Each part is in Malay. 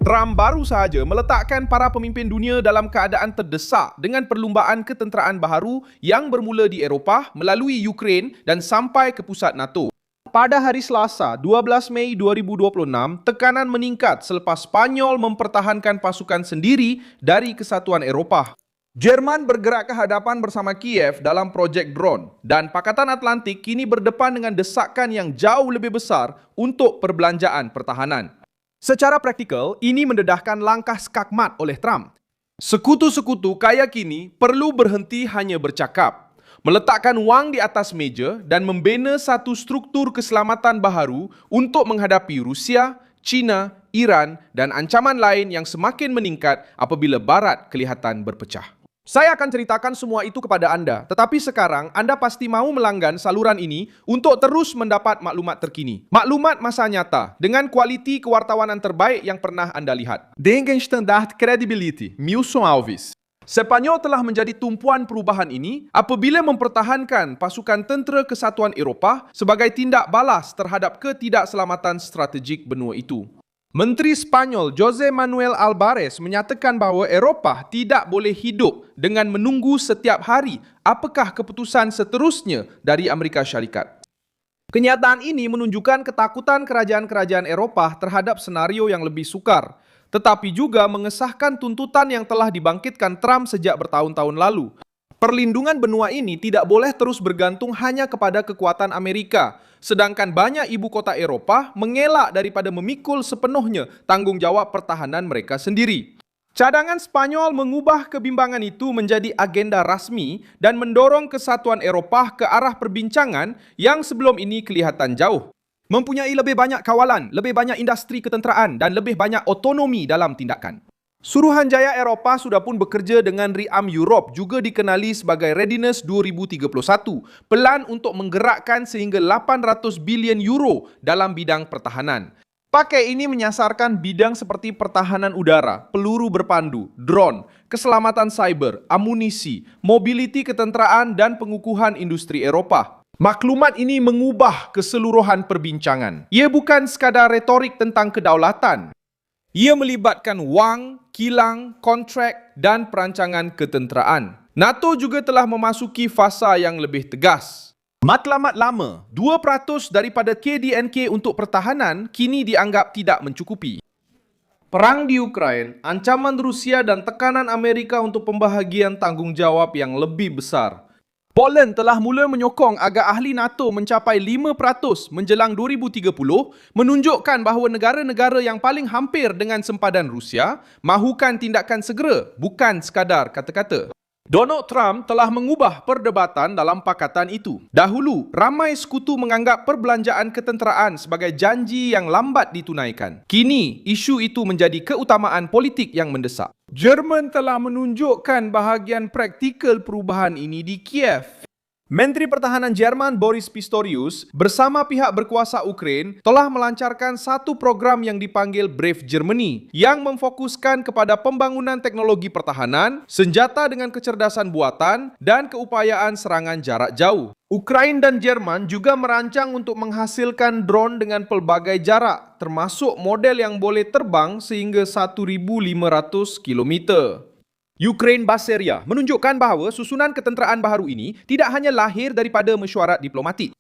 Trump baru sahaja meletakkan para pemimpin dunia dalam keadaan terdesak dengan perlumbaan ketenteraan baharu yang bermula di Eropah melalui Ukraine dan sampai ke pusat NATO. Pada hari Selasa, 12 Mei 2026, tekanan meningkat selepas Spanyol mempertahankan pasukan sendiri dari Kesatuan Eropah. Jerman bergerak ke hadapan bersama Kiev dalam projek drone dan Pakatan Atlantik kini berdepan dengan desakan yang jauh lebih besar untuk perbelanjaan pertahanan. Secara praktikal, ini mendedahkan langkah skakmat oleh Trump. Sekutu-sekutu kaya kini perlu berhenti hanya bercakap, meletakkan wang di atas meja dan membina satu struktur keselamatan baharu untuk menghadapi Rusia, China, Iran dan ancaman lain yang semakin meningkat apabila Barat kelihatan berpecah. Saya akan ceritakan semua itu kepada anda, tetapi sekarang anda pasti mahu melanggan saluran ini untuk terus mendapat maklumat terkini. Maklumat masa nyata dengan kualiti kewartawanan terbaik yang pernah anda lihat. Dengan standard credibility, Milson Alves. Spanyol telah menjadi tumpuan perubahan ini apabila mempertahankan pasukan tentera Kesatuan Eropah sebagai tindak balas terhadap ketidakselamatan strategik benua itu. Menteri Spanyol José Manuel Álvarez menyatakan bahawa Eropah tidak boleh hidup dengan menunggu setiap hari apakah keputusan seterusnya dari Amerika Syarikat. Kenyataan ini menunjukkan ketakutan kerajaan-kerajaan Eropah terhadap senario yang lebih sukar, tetapi juga mengesahkan tuntutan yang telah dibangkitkan Trump sejak bertahun-tahun lalu. Perlindungan benua ini tidak boleh terus bergantung hanya kepada kekuatan Amerika, sedangkan banyak ibu kota Eropah mengelak daripada memikul sepenuhnya tanggungjawab pertahanan mereka sendiri. Cadangan Spanyol mengubah kebimbangan itu menjadi agenda rasmi dan mendorong kesatuan Eropah ke arah perbincangan yang sebelum ini kelihatan jauh. Mempunyai lebih banyak kawalan, lebih banyak industri ketenteraan dan lebih banyak otonomi dalam tindakan. Suruhanjaya Eropah sudah pun bekerja dengan Riam Europe, juga dikenali sebagai Readiness 2031, pelan untuk menggerakkan sehingga 800 bilion euro dalam bidang pertahanan. Pakai ini menyasarkan bidang seperti pertahanan udara, peluru berpandu, drone, keselamatan cyber, amunisi, mobiliti ketenteraan dan pengukuhan industri Eropah. Maklumat ini mengubah keseluruhan perbincangan. Ia bukan sekadar retorik tentang kedaulatan. Ia melibatkan wang, kilang, kontrak dan perancangan ketenteraan. NATO juga telah memasuki fasa yang lebih tegas. Matlamat lama, 2% daripada KDNK untuk pertahanan kini dianggap tidak mencukupi. Perang di Ukraine, ancaman Rusia dan tekanan Amerika untuk pembahagian tanggungjawab yang lebih besar. Poland telah mula menyokong agar ahli NATO mencapai 5% menjelang 2030, menunjukkan bahawa negara-negara yang paling hampir dengan sempadan Rusia mahukan tindakan segera, bukan sekadar kata-kata. Donald Trump telah mengubah perdebatan dalam pakatan itu. Dahulu, ramai sekutu menganggap perbelanjaan ketenteraan sebagai janji yang lambat ditunaikan. Kini, isu itu menjadi keutamaan politik yang mendesak. Jerman telah menunjukkan bahagian praktikal perubahan ini di Kiev. Menteri Pertahanan Jerman Boris Pistorius bersama pihak berkuasa Ukraine telah melancarkan satu program yang dipanggil Brave Germany yang memfokuskan kepada pembangunan teknologi pertahanan, senjata dengan kecerdasan buatan, dan keupayaan serangan jarak jauh. Ukraine dan Jerman juga merancang untuk menghasilkan drone dengan pelbagai jarak, termasuk model yang boleh terbang sehingga 1,500 kilometer. Ukraine Baseria menunjukkan bahawa susunan ketenteraan baharu ini tidak hanya lahir daripada mesyuarat diplomatik.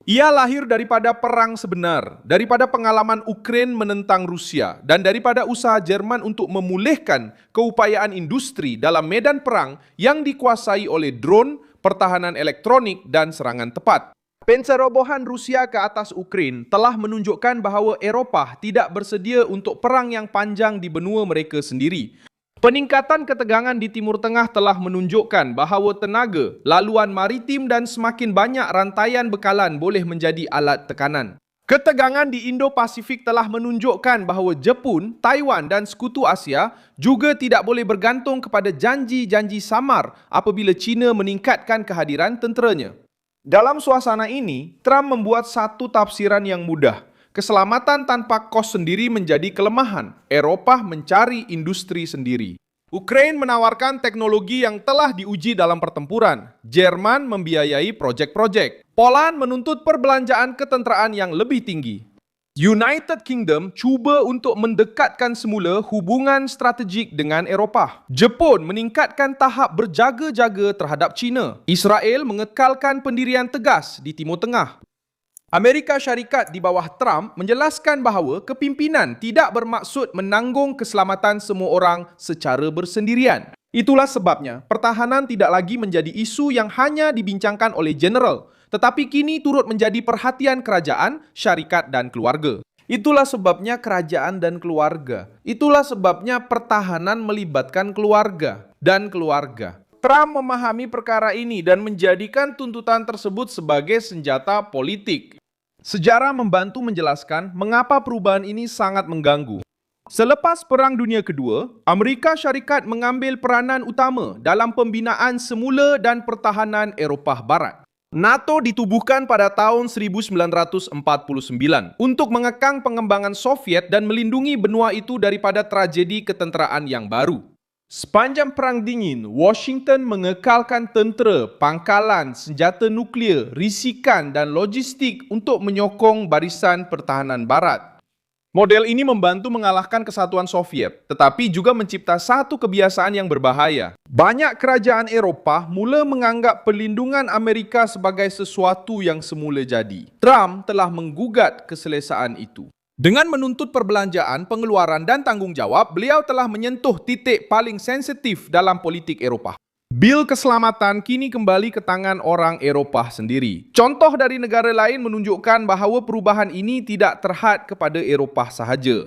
Ia lahir daripada perang sebenar, daripada pengalaman Ukraine menentang Rusia dan daripada usaha Jerman untuk memulihkan keupayaan industri dalam medan perang yang dikuasai oleh drone, pertahanan elektronik dan serangan tepat. Pencerobohan Rusia ke atas Ukraine telah menunjukkan bahawa Eropah tidak bersedia untuk perang yang panjang di benua mereka sendiri. Peningkatan ketegangan di Timur Tengah telah menunjukkan bahawa tenaga, laluan maritim dan semakin banyak rantaian bekalan boleh menjadi alat tekanan. Ketegangan di Indo-Pasifik telah menunjukkan bahawa Jepun, Taiwan dan Sekutu Asia juga tidak boleh bergantung kepada janji-janji samar apabila China meningkatkan kehadiran tenteranya. Dalam suasana ini, Trump membuat satu tafsiran yang mudah. Keselamatan tanpa kos sendiri menjadi kelemahan. Eropah mencari industri sendiri. Ukraine menawarkan teknologi yang telah diuji dalam pertempuran. Jerman membiayai projek-projek. Poland menuntut perbelanjaan ketenteraan yang lebih tinggi. United Kingdom cuba untuk mendekatkan semula hubungan strategik dengan Eropah. Jepun meningkatkan tahap berjaga-jaga terhadap China. Israel mengekalkan pendirian tegas di Timur Tengah. Amerika Syarikat di bawah Trump menjelaskan bahawa kepimpinan tidak bermaksud menanggung keselamatan semua orang secara bersendirian. Itulah sebabnya pertahanan tidak lagi menjadi isu yang hanya dibincangkan oleh general, tetapi kini turut menjadi perhatian kerajaan, syarikat dan keluarga. Itulah sebabnya kerajaan dan keluarga. Itulah sebabnya pertahanan melibatkan keluarga dan keluarga. Trump memahami perkara ini dan menjadikan tuntutan tersebut sebagai senjata politik. Sejarah membantu menjelaskan mengapa perubahan ini sangat mengganggu. Selepas Perang Dunia Kedua, Amerika Syarikat mengambil peranan utama dalam pembinaan semula dan pertahanan Eropah Barat. NATO ditubuhkan pada tahun 1949 untuk mengekang pengembangan Soviet dan melindungi benua itu daripada tragedi ketenteraan yang baru. Sepanjang Perang Dingin, Washington mengekalkan tentera, pangkalan, senjata nuklear, risikan dan logistik untuk menyokong barisan pertahanan Barat. Model ini membantu mengalahkan kesatuan Soviet, tetapi juga mencipta satu kebiasaan yang berbahaya. Banyak kerajaan Eropah mula menganggap perlindungan Amerika sebagai sesuatu yang semula jadi. Trump telah menggugat keselesaan itu. Dengan menuntut perbelanjaan, pengeluaran dan tanggungjawab, beliau telah menyentuh titik paling sensitif dalam politik Eropah. Bil keselamatan kini kembali ke tangan orang Eropah sendiri. Contoh dari negara lain menunjukkan bahawa perubahan ini tidak terhad kepada Eropah sahaja.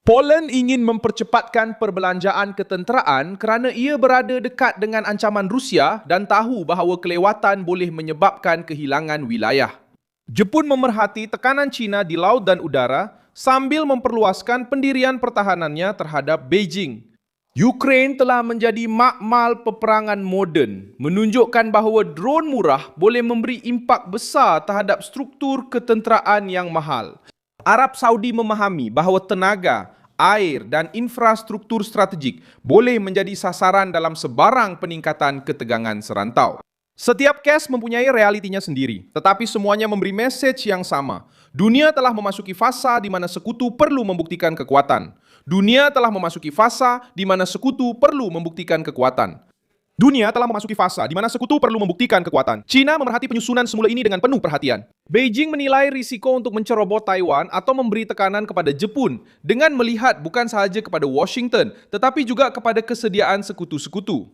Poland ingin mempercepatkan perbelanjaan ketenteraan kerana ia berada dekat dengan ancaman Rusia dan tahu bahawa kelewatan boleh menyebabkan kehilangan wilayah. Jepun memerhati tekanan China di laut dan udara sambil memperluaskan pendirian pertahanannya terhadap Beijing. Ukraine telah menjadi makmal peperangan moden, menunjukkan bahawa drone murah boleh memberi impak besar terhadap struktur ketenteraan yang mahal. Arab Saudi memahami bahawa tenaga, air dan infrastruktur strategik boleh menjadi sasaran dalam sebarang peningkatan ketegangan serantau. Setiap kes mempunyai realitinya sendiri, tetapi semuanya memberi mesej yang sama. Dunia telah memasuki fasa di mana sekutu perlu membuktikan kekuatan. Dunia telah memasuki fasa di mana sekutu perlu membuktikan kekuatan. Dunia telah memasuki fasa di mana sekutu perlu membuktikan kekuatan. China memerhati penyusunan semula ini dengan penuh perhatian. Beijing menilai risiko untuk mencerobot Taiwan atau memberi tekanan kepada Jepun dengan melihat bukan sahaja kepada Washington, tetapi juga kepada kesediaan sekutu-sekutu.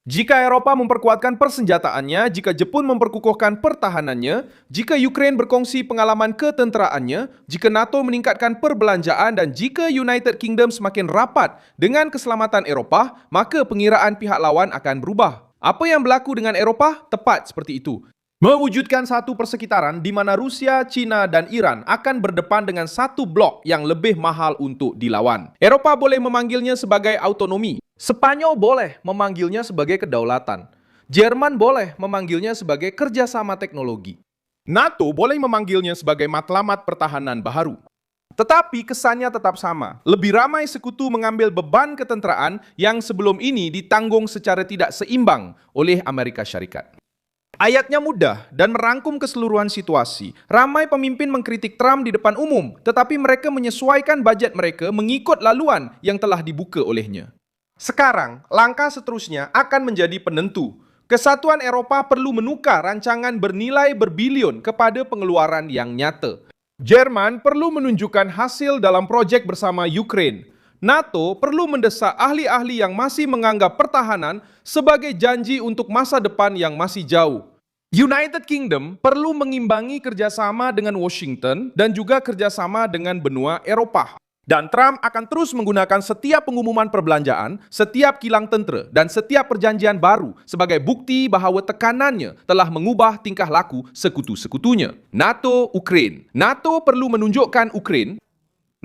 Jika Eropah memperkuatkan persenjataannya, jika Jepun memperkukuhkan pertahanannya, jika Ukraine berkongsi pengalaman ketenteraannya, jika NATO meningkatkan perbelanjaan dan jika United Kingdom semakin rapat dengan keselamatan Eropah, maka pengiraan pihak lawan akan berubah. Apa yang berlaku dengan Eropah tepat seperti itu. Mewujudkan satu persekitaran di mana Rusia, China dan Iran akan berdepan dengan satu blok yang lebih mahal untuk dilawan. Eropah boleh memanggilnya sebagai autonomi. Spanyol boleh memanggilnya sebagai kedaulatan. Jerman boleh memanggilnya sebagai kerjasama teknologi. NATO boleh memanggilnya sebagai matlamat pertahanan baharu. Tetapi kesannya tetap sama. Lebih ramai sekutu mengambil beban ketenteraan yang sebelum ini ditanggung secara tidak seimbang oleh Amerika Syarikat. Ayatnya mudah dan merangkum keseluruhan situasi. Ramai pemimpin mengkritik Trump di depan umum, tetapi mereka menyesuaikan bajet mereka mengikut laluan yang telah dibuka olehnya. Sekarang, langkah seterusnya akan menjadi penentu. Kesatuan Eropah perlu menukar rancangan bernilai berbilion kepada pengeluaran yang nyata. Jerman perlu menunjukkan hasil dalam projek bersama Ukraine. NATO perlu mendesak ahli-ahli yang masih menganggap pertahanan sebagai janji untuk masa depan yang masih jauh. United Kingdom perlu mengimbangi kerjasama dengan Washington dan juga kerjasama dengan benua Eropah. Dan Trump akan terus menggunakan setiap pengumuman perbelanjaan, setiap kilang tentera dan setiap perjanjian baru sebagai bukti bahawa tekanannya telah mengubah tingkah laku sekutu-sekutunya. NATO, Ukraine. NATO perlu menunjukkan Ukraine.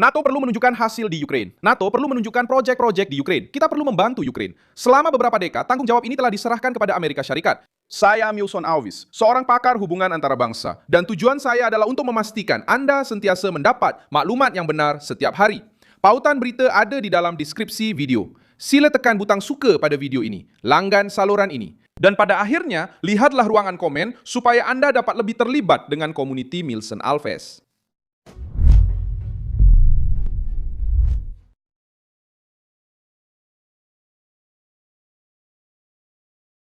NATO perlu menunjukkan hasil di Ukraine. NATO perlu menunjukkan projek-projek di Ukraine. Kita perlu membantu Ukraine. Selama beberapa dekade, tanggung jawab ini telah diserahkan kepada Amerika Syarikat. Saya Milson Alvis, seorang pakar hubungan antarabangsa. Dan tujuan saya adalah untuk memastikan Anda sentiasa mendapat maklumat yang benar setiap hari. Pautan berita ada di dalam deskripsi video. Sila tekan butang suka pada video ini. Langgan saluran ini. Dan pada akhirnya, lihatlah ruangan komen supaya Anda dapat lebih terlibat dengan komuniti Milson Alves.